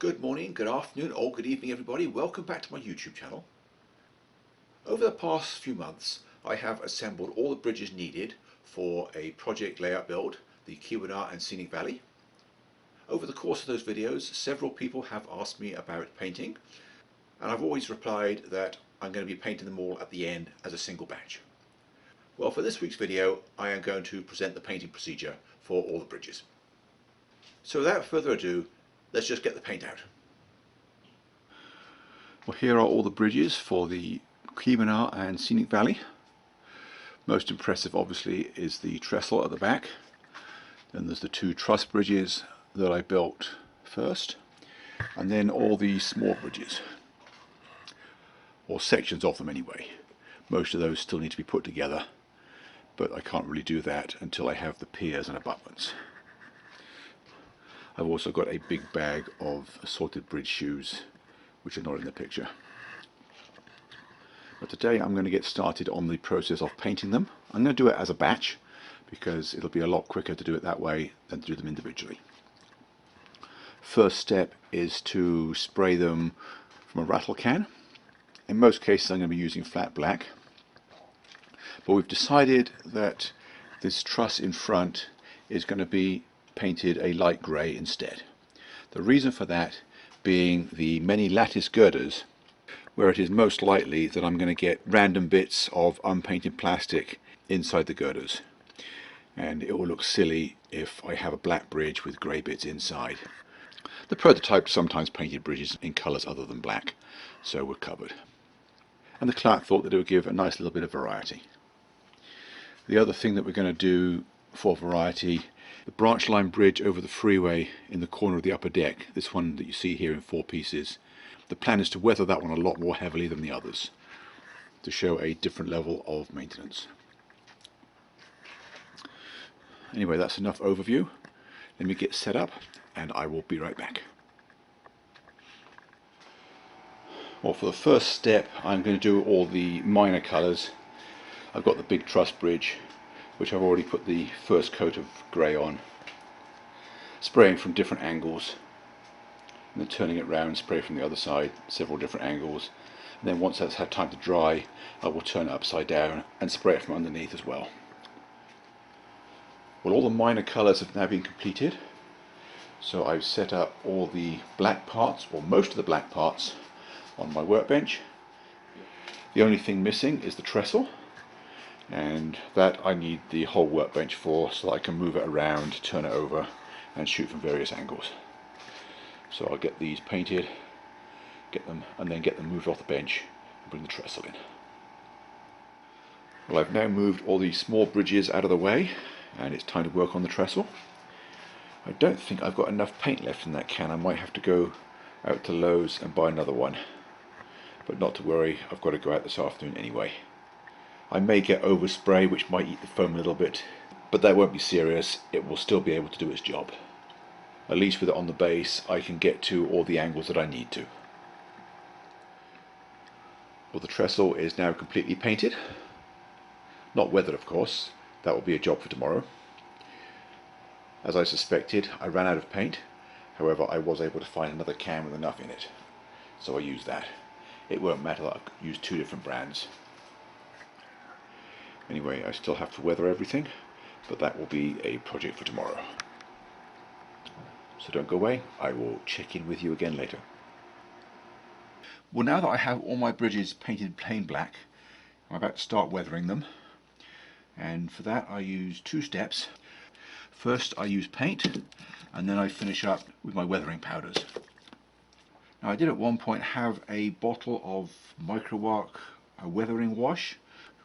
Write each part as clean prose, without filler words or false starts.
Good morning, good afternoon, or good evening everybody. Welcome back to my YouTube channel. Over the past few months I have assembled all the bridges needed for a project layout build, the Keewenaw Scenic Valley. Over the course of those videos several people have asked me about painting, and I've always replied that I'm going to be painting them all at the end as a single batch. Well, for this week's video I am going to present the painting procedure for all the bridges. So without further ado, let's just get the paint out. Well, here are all the bridges for the Keewenaw Scenic Valley. Most impressive obviously is the trestle at the back. Then there's the two truss bridges that I built first, and then all the small bridges, or sections of them anyway. Most of those still need to be put together, but I can't really do that until I have the piers and abutments. I've also got a big bag of assorted bridge shoes which are not in the picture. But today I'm going to get started on the process of painting them. I'm going to do it as a batch because it'll be a lot quicker to do it that way than to do them individually. First step is to spray them from a rattle can. In most cases I'm going to be using flat black, but we've decided that this truss in front is going to be painted a light grey instead. The reason for that being the many lattice girders, where it is most likely that I'm going to get random bits of unpainted plastic inside the girders, and it will look silly if I have a black bridge with grey bits inside. The prototype sometimes painted bridges in colours other than black, so we're covered. And the client thought that it would give a nice little bit of variety. The other thing that we're going to do for variety, the Branchline Bridge over the freeway in the corner of the upper deck, this one that you see here in 4 pieces, the plan is to weather that one a lot more heavily than the others to show a different level of maintenance. Anyway, that's enough overview. Let me get set up and I will be right back. Well, for the first step I'm going to do all the minor colours. I've got the big truss bridge, which I've already put the first coat of grey on, spraying from different angles and then turning it round, spray from the other side, several different angles, and then once that's had time to dry I will turn it upside down and spray it from underneath as well. Well, all the minor colours have now been completed, so I've set up all the black parts, or most of the black parts, on my workbench. The only thing missing is the trestle, and that I need the whole workbench for, so that I can move it around, turn it over and shoot from various angles. So I'll get these painted, and then get them moved off the bench and bring the trestle in. Well, I've now moved all these small bridges out of the way and it's time to work on the trestle. I don't think I've got enough paint left in that can. I might have to go out to Lowe's and buy another one, but not to worry, I've got to go out this afternoon anyway. I may get overspray, which might eat the foam a little bit, but that won't be serious. It will still be able to do its job. At least with it on the base I can get to all the angles that I need to. Well, the trestle is now completely painted. Not weathered, of course. That will be a job for tomorrow. As I suspected, I ran out of paint. However, I was able to find another can with enough in it, so I used that. It won't matter that I've used 2 different brands. Anyway, I still have to weather everything, but that will be a project for tomorrow. So don't go away, I will check in with you again later. Well, now that I have all my bridges painted plain black, I'm about to start weathering them. And for that I use 2 steps. First I use paint, and then I finish up with my weathering powders. Now, I did at one point have a bottle of micro weathering wash,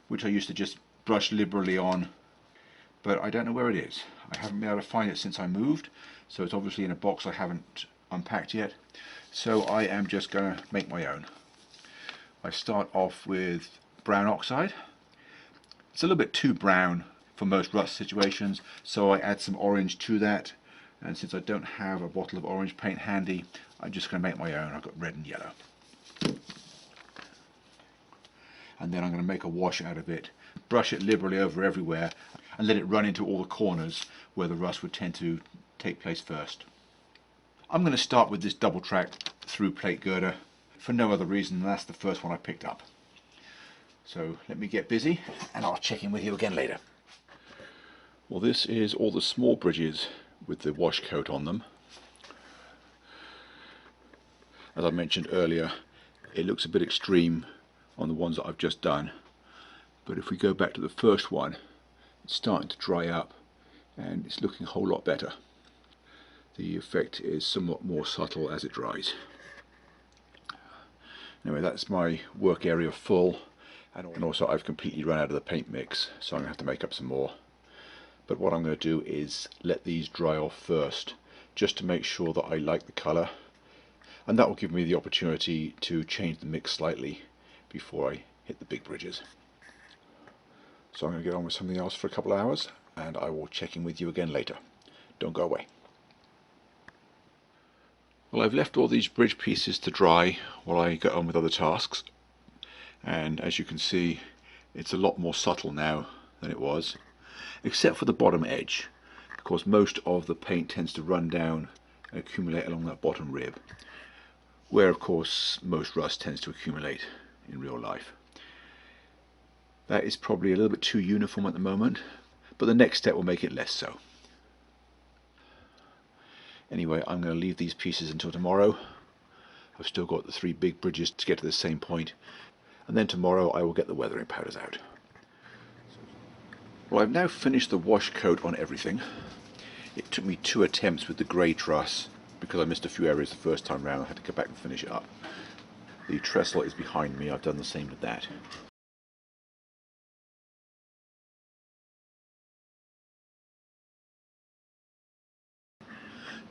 which I used to just brush liberally on, but I don't know where it is. I haven't been able to find it since I moved, so it's obviously in a box I haven't unpacked yet. So I am just going to make my own. I start off with brown oxide. It's a little bit too brown for most rust situations, so I add some orange to that, and since I don't have a bottle of orange paint handy, I'm just going to make my own. I've got red and yellow. And then I'm going to make a wash out of it, brush it liberally over everywhere, and let it run into all the corners where the rust would tend to take place first. I'm going to start with this double track through plate girder for no other reason than that's the first one I picked up. So let me get busy and I'll check in with you again later. Well, this is all the small bridges with the wash coat on them. As I mentioned earlier, it looks a bit extreme on the ones that I've just done, but if we go back to the first one, it's starting to dry up and it's looking a whole lot better. The effect is somewhat more subtle as it dries. Anyway, that's my work area full, and also I've completely run out of the paint mix, so I'm going to have to make up some more. But what I'm going to do is let these dry off first, just to make sure that I like the colour, and that will give me the opportunity to change the mix slightly before I hit the big bridges. So I'm going to get on with something else for a couple of hours, and I will check in with you again later. Don't go away. Well, I've left all these bridge pieces to dry while I get on with other tasks, and as you can see, it's a lot more subtle now than it was, except for the bottom edge. Of course, most of the paint tends to run down and accumulate along that bottom rib, where of course most rust tends to accumulate in real life. That is probably a little bit too uniform at the moment, but the next step will make it less so. Anyway, I'm going to leave these pieces until tomorrow. I've still got the 3 big bridges to get to the same point, and then tomorrow I will get the weathering powders out. Well, I've now finished the wash coat on everything. It took me 2 attempts with the grey truss because I missed a few areas the first time round. I had to go back and finish it up. The trestle is behind me. I've done the same with that.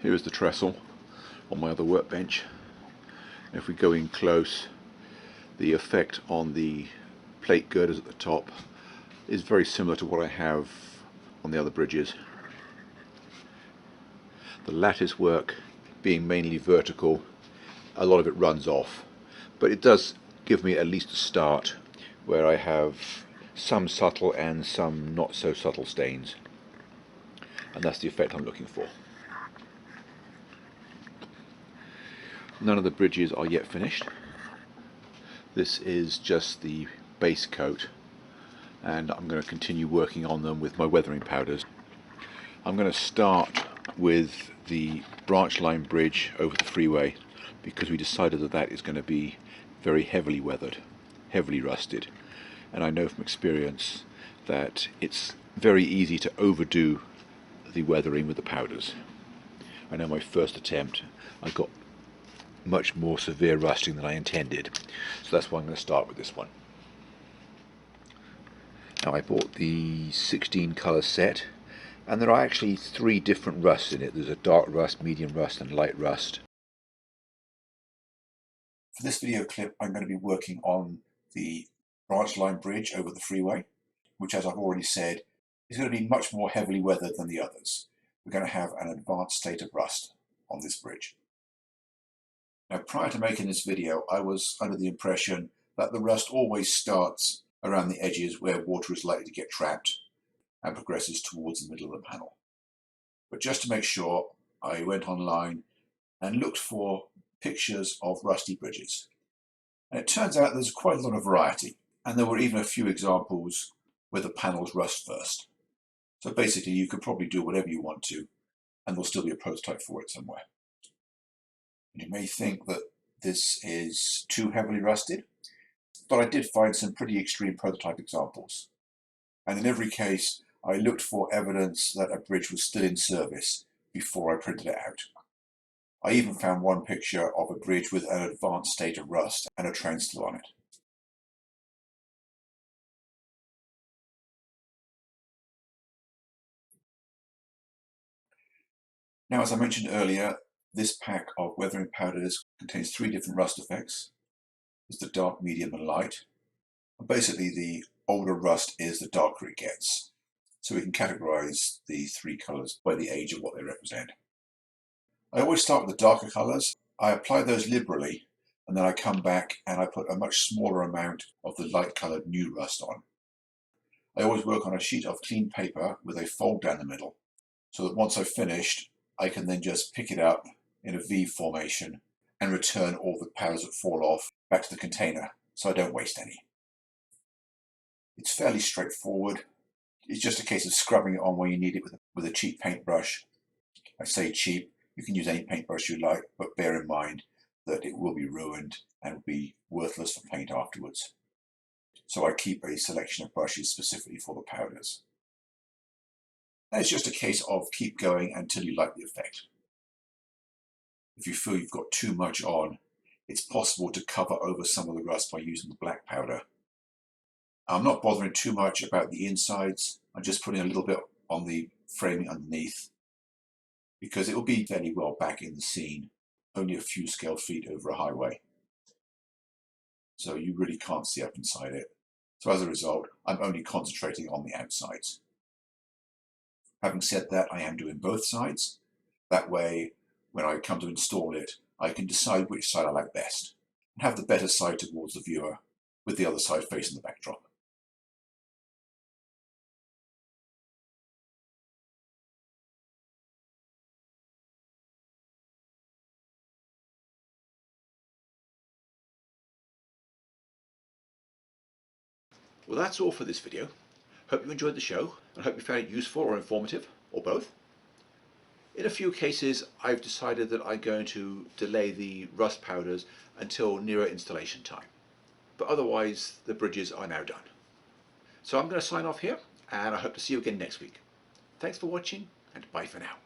Here is the trestle on my other workbench. If we go in close, the effect on the plate girders at the top is very similar to what I have on the other bridges. The lattice work being mainly vertical, a lot of it runs off, but it does give me at least a start where I have some subtle and some not so subtle stains, and that's the effect I'm looking for. None of the bridges are yet finished. This is just the base coat, and I'm going to continue working on them with my weathering powders. I'm going to start with the Branchline Bridge over the freeway because we decided that that is going to be very heavily weathered, heavily rusted, and I know from experience that it's very easy to overdo the weathering with the powders. I know my first attempt I got much more severe rusting than I intended, so that's why I'm going to start with this one. Now, I bought the 16 colour set, and there are actually 3 different rusts in it. There's a dark rust, medium rust and light rust. For this video clip I'm going to be working on the Branchline Bridge over the freeway, which, as I've already said, is going to be much more heavily weathered than the others. We're going to have an advanced state of rust on this bridge. Now, prior to making this video, I was under the impression that the rust always starts around the edges where water is likely to get trapped and progresses towards the middle of the panel. But just to make sure, I went online and looked for pictures of rusty bridges. And it turns out there's quite a lot of variety, and there were even a few examples where the panels rust first. So basically you could probably do whatever you want to, and there'll still be a prototype for it somewhere. You may think that this is too heavily rusted, but I did find some pretty extreme prototype examples. And in every case, I looked for evidence that a bridge was still in service before I printed it out. I even found one picture of a bridge with an advanced state of rust and a train still on it. Now, as I mentioned earlier, this pack of weathering powders contains 3 different rust effects. There's the dark, medium and light. And basically, the older rust is, the darker it gets. So we can categorize the 3 colours by the age of what they represent. I always start with the darker colours. I apply those liberally, and then I come back and I put a much smaller amount of the light coloured new rust on. I always work on a sheet of clean paper with a fold down the middle, so that once I've finished, I can then just pick it up in a V formation and return all the powders that fall off back to the container so I don't waste any. It's fairly straightforward. It's just a case of scrubbing it on where you need it with a cheap paintbrush. I say cheap, you can use any paintbrush you like, but bear in mind that it will be ruined and will be worthless for paint afterwards. So I keep a selection of brushes specifically for the powders. And it's just a case of keep going until you like the effect. If you feel you've got too much on, it's possible to cover over some of the rust by using the black powder. I'm not bothering too much about the insides. I'm just putting a little bit on the framing underneath because it will be fairly well back in the scene, only a few scale feet over a highway. So you really can't see up inside it. So as a result, I'm only concentrating on the outsides. Having said that, I am doing both sides. That way, when I come to install it, I can decide which side I like best and have the better side towards the viewer with the other side facing the backdrop. Well, that's all for this video. Hope you enjoyed the show and hope you found it useful or informative, or both. In a few cases, I've decided that I'm going to delay the rust powders until nearer installation time. But otherwise, the bridges are now done. So I'm going to sign off here, and I hope to see you again next week. Thanks for watching, and bye for now.